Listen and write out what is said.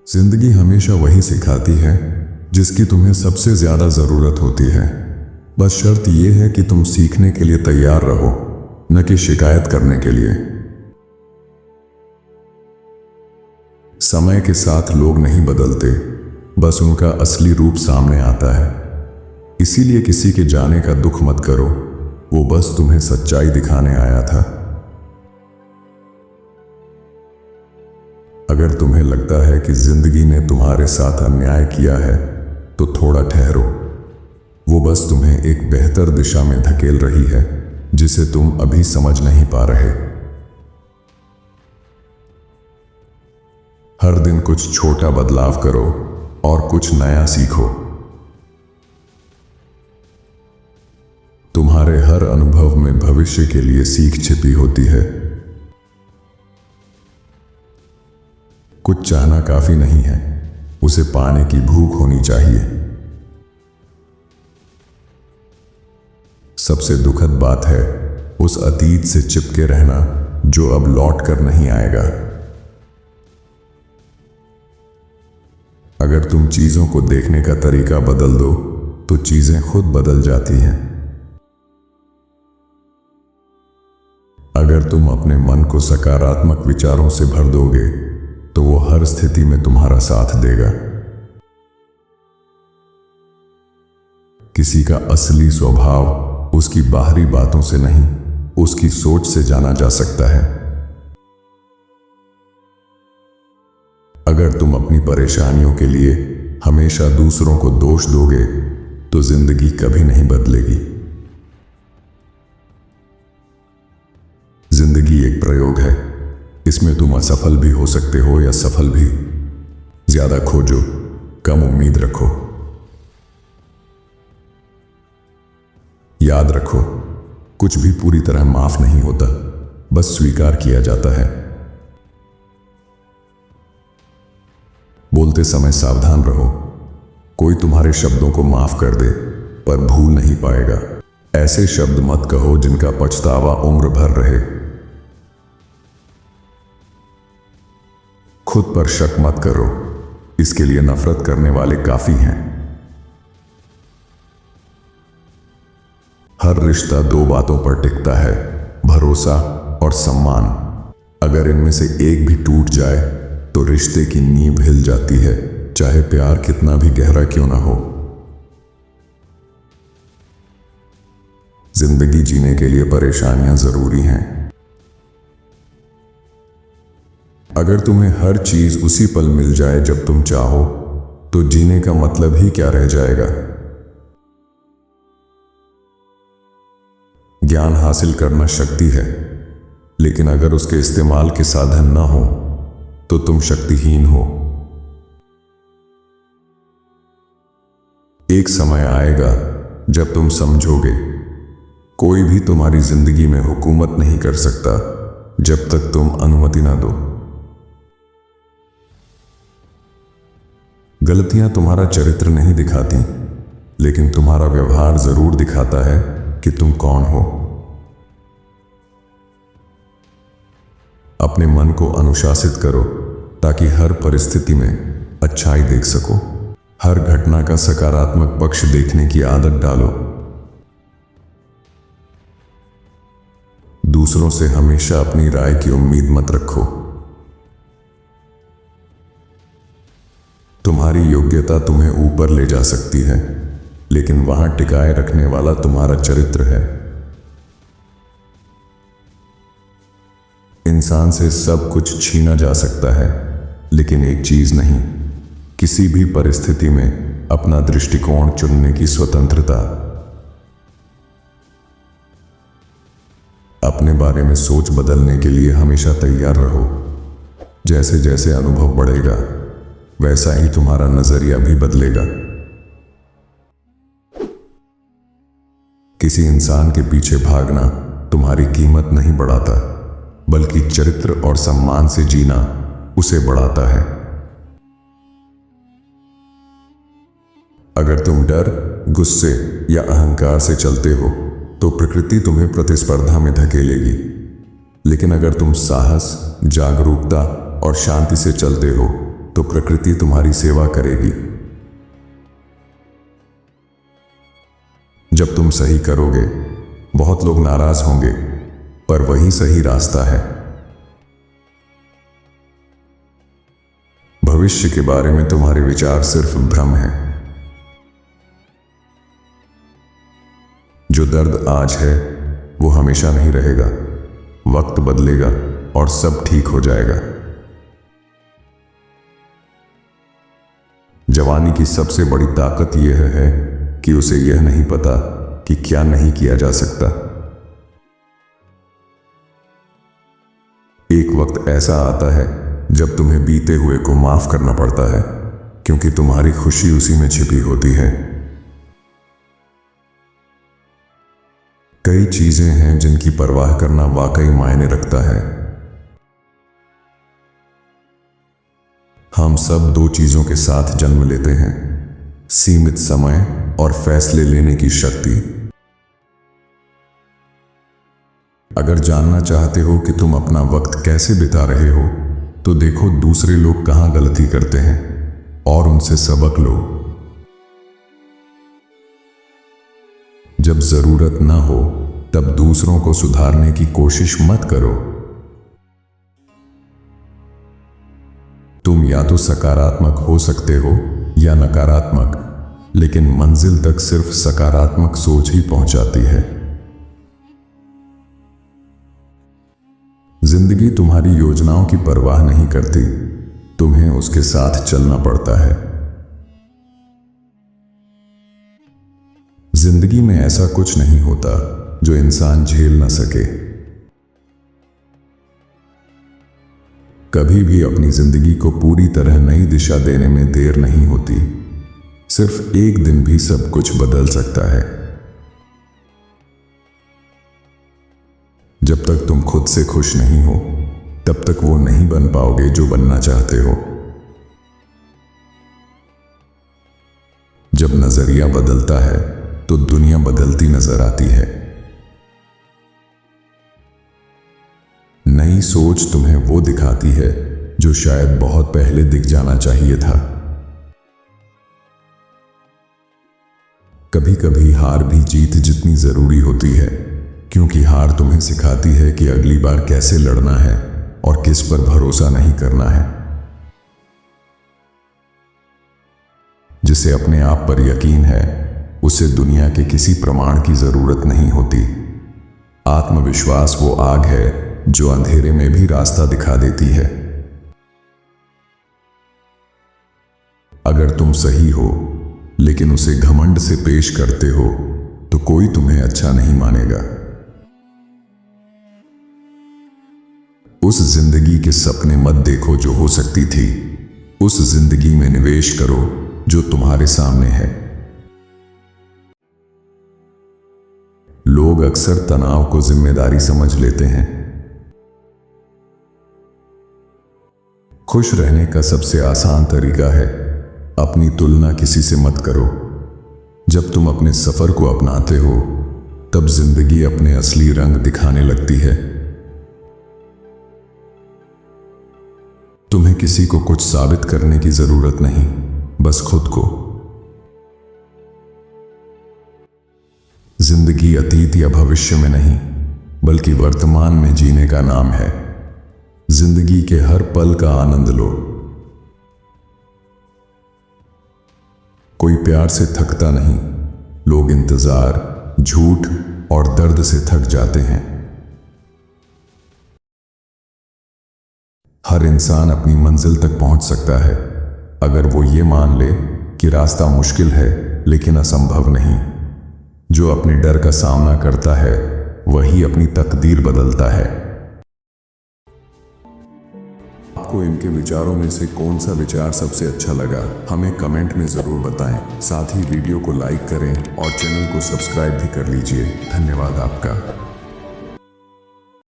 जिंदगी हमेशा वही सिखाती है जिसकी तुम्हें सबसे ज्यादा जरूरत होती है। बस शर्त यह है कि तुम सीखने के लिए तैयार रहो, न कि शिकायत करने के लिए। समय के साथ लोग नहीं बदलते, बस उनका असली रूप सामने आता है। इसीलिए किसी के जाने का दुख मत करो, वो बस तुम्हें सच्चाई दिखाने आया था। अगर तुम्हें लगता है कि जिंदगी ने तुम्हारे साथ अन्याय किया है, तो थोड़ा ठहरो। वो बस तुम्हें एक बेहतर दिशा में धकेल रही है, जिसे तुम अभी समझ नहीं पा रहे। हर दिन कुछ छोटा बदलाव करो और कुछ नया सीखो। तुम्हारे हर अनुभव में भविष्य के लिए सीख छिपी होती है। कुछ चाहना काफी नहीं है, उसे पाने की भूख होनी चाहिए। सबसे दुखद बात है उस अतीत से चिपके रहना जो अब लौट कर नहीं आएगा। अगर तुम चीजों को देखने का तरीका बदल दो, तो चीजें खुद बदल जाती हैं। अगर तुम अपने मन को सकारात्मक विचारों से भर दोगे, तो वो हर स्थिति में तुम्हारा साथ देगा। किसी का असली स्वभाव उसकी बाहरी बातों से नहीं, उसकी सोच से जाना जा सकता है। अगर तुम अपनी परेशानियों के लिए हमेशा दूसरों को दोष दोगे, तो जिंदगी कभी नहीं बदलेगी। जिंदगी एक प्रयोग है, इसमें तुम असफल भी हो सकते हो या सफल भी। ज्यादा खोजो, कम उम्मीद रखो। याद रखो, कुछ भी पूरी तरह माफ नहीं होता, बस स्वीकार किया जाता है। बोलते समय सावधान रहो, कोई तुम्हारे शब्दों को माफ कर दे पर भूल नहीं पाएगा। ऐसे शब्द मत कहो जिनका पछतावा उम्र भर रहे। खुद पर शक मत करो, इसके लिए नफरत करने वाले काफी हैं। हर रिश्ता दो बातों पर टिकता है, भरोसा और सम्मान। अगर इनमें से एक भी टूट जाए, तो रिश्ते की नींव हिल जाती है, चाहे प्यार कितना भी गहरा क्यों ना हो। जिंदगी जीने के लिए परेशानियां जरूरी हैं। अगर तुम्हें हर चीज उसी पल मिल जाए जब तुम चाहो, तो जीने का मतलब ही क्या रह जाएगा। ज्ञान हासिल करना शक्ति है, लेकिन अगर उसके इस्तेमाल के साधन न हो, तो तुम शक्तिहीन हो। एक समय आएगा जब तुम समझोगे, कोई भी तुम्हारी जिंदगी में हुकूमत नहीं कर सकता जब तक तुम अनुमति ना दो। गलतियां तुम्हारा चरित्र नहीं दिखाती, लेकिन तुम्हारा व्यवहार जरूर दिखाता है कि तुम कौन हो। अपने मन को अनुशासित करो, ताकि हर परिस्थिति में अच्छाई देख सको। हर घटना का सकारात्मक पक्ष देखने की आदत डालो। दूसरों से हमेशा अपनी राय की उम्मीद मत रखो। तुम्हारी योग्यता तुम्हें ऊपर ले जा सकती है, लेकिन वहां टिकाए रखने वाला तुम्हारा चरित्र है। इंसान से सब कुछ छीना जा सकता है, लेकिन एक चीज नहीं, किसी भी परिस्थिति में अपना दृष्टिकोण चुनने की स्वतंत्रता। अपने बारे में सोच बदलने के लिए हमेशा तैयार रहो। जैसे जैसे अनुभव बढ़ेगा, वैसा ही तुम्हारा नजरिया भी बदलेगा। किसी इंसान के पीछे भागना तुम्हारी कीमत नहीं बढ़ाता, बल्कि चरित्र और सम्मान से जीना उसे बढ़ाता है। अगर तुम डर, गुस्से या अहंकार से चलते हो, तो प्रकृति तुम्हें प्रतिस्पर्धा में धकेलेगी। लेकिन अगर तुम साहस, जागरूकता और शांति से चलते हो, तो प्रकृति तुम्हारी सेवा करेगी। जब तुम सही करोगे, बहुत लोग नाराज होंगे, पर वही सही रास्ता है। भविष्य के बारे में तुम्हारे विचार सिर्फ भ्रम है। जो दर्द आज है वो हमेशा नहीं रहेगा। वक्त बदलेगा और सब ठीक हो जाएगा। जवानी की सबसे बड़ी ताकत यह है कि उसे यह नहीं पता कि क्या नहीं किया जा सकता। एक वक्त ऐसा आता है जब तुम्हें बीते हुए को माफ करना पड़ता है, क्योंकि तुम्हारी खुशी उसी में छिपी होती है। कई चीजें हैं जिनकी परवाह करना वाकई मायने रखता है। हम सब दो चीजों के साथ जन्म लेते हैं, सीमित समय और फैसले लेने की शक्ति। अगर जानना चाहते हो कि तुम अपना वक्त कैसे बिता रहे हो, तो देखो दूसरे लोग कहां गलती करते हैं और उनसे सबक लो। जब जरूरत ना हो तब दूसरों को सुधारने की कोशिश मत करो। तुम या तो सकारात्मक हो सकते हो या नकारात्मक, लेकिन मंजिल तक सिर्फ सकारात्मक सोच ही पहुंचाती है। जिंदगी तुम्हारी योजनाओं की परवाह नहीं करती, तुम्हें उसके साथ चलना पड़ता है। जिंदगी में ऐसा कुछ नहीं होता जो इंसान झेल न सके। कभी भी अपनी जिंदगी को पूरी तरह नई दिशा देने में देर नहीं होती। सिर्फ एक दिन भी सब कुछ बदल सकता है। जब तक तुम खुद से खुश नहीं हो, तब तक वो नहीं बन पाओगे जो बनना चाहते हो। जब नजरिया बदलता है तो दुनिया बदलती नजर आती है। नई सोच तुम्हें वो दिखाती है जो शायद बहुत पहले दिख जाना चाहिए था। कभी कभी हार भी जीत जितनी जरूरी होती है, क्योंकि हार तुम्हें सिखाती है कि अगली बार कैसे लड़ना है और किस पर भरोसा नहीं करना है। जिसे अपने आप पर यकीन है, उसे दुनिया के किसी प्रमाण की जरूरत नहीं होती। आत्मविश्वास वो आग है जो अंधेरे में भी रास्ता दिखा देती है। अगर तुम सही हो लेकिन उसे घमंड से पेश करते हो, तो कोई तुम्हें अच्छा नहीं मानेगा। उस जिंदगी के सपने मत देखो जो हो सकती थी, उस जिंदगी में निवेश करो जो तुम्हारे सामने है। लोग अक्सर तनाव को जिम्मेदारी समझ लेते हैं। खुश रहने का सबसे आसान तरीका है अपनी तुलना किसी से मत करो। जब तुम अपने सफर को अपनाते हो, तब जिंदगी अपने असली रंग दिखाने लगती है। तुम्हें किसी को कुछ साबित करने की जरूरत नहीं, बस खुद को। जिंदगी अतीत या भविष्य में नहीं, बल्कि वर्तमान में जीने का नाम है। जिंदगी के हर पल का आनंद लो। कोई प्यार से थकता नहीं, लोग इंतजार, झूठ और दर्द से थक जाते हैं। हर इंसान अपनी मंजिल तक पहुंच सकता है, अगर वो ये मान ले कि रास्ता मुश्किल है लेकिन असंभव नहीं। जो अपने डर का सामना करता है, वही अपनी तकदीर बदलता है। आपको इनके विचारों में से कौन सा विचार सबसे अच्छा लगा, हमें कमेंट में जरूर बताएं। साथ ही वीडियो को लाइक करें और चैनल को सब्सक्राइब भी कर लीजिए। धन्यवाद आपका।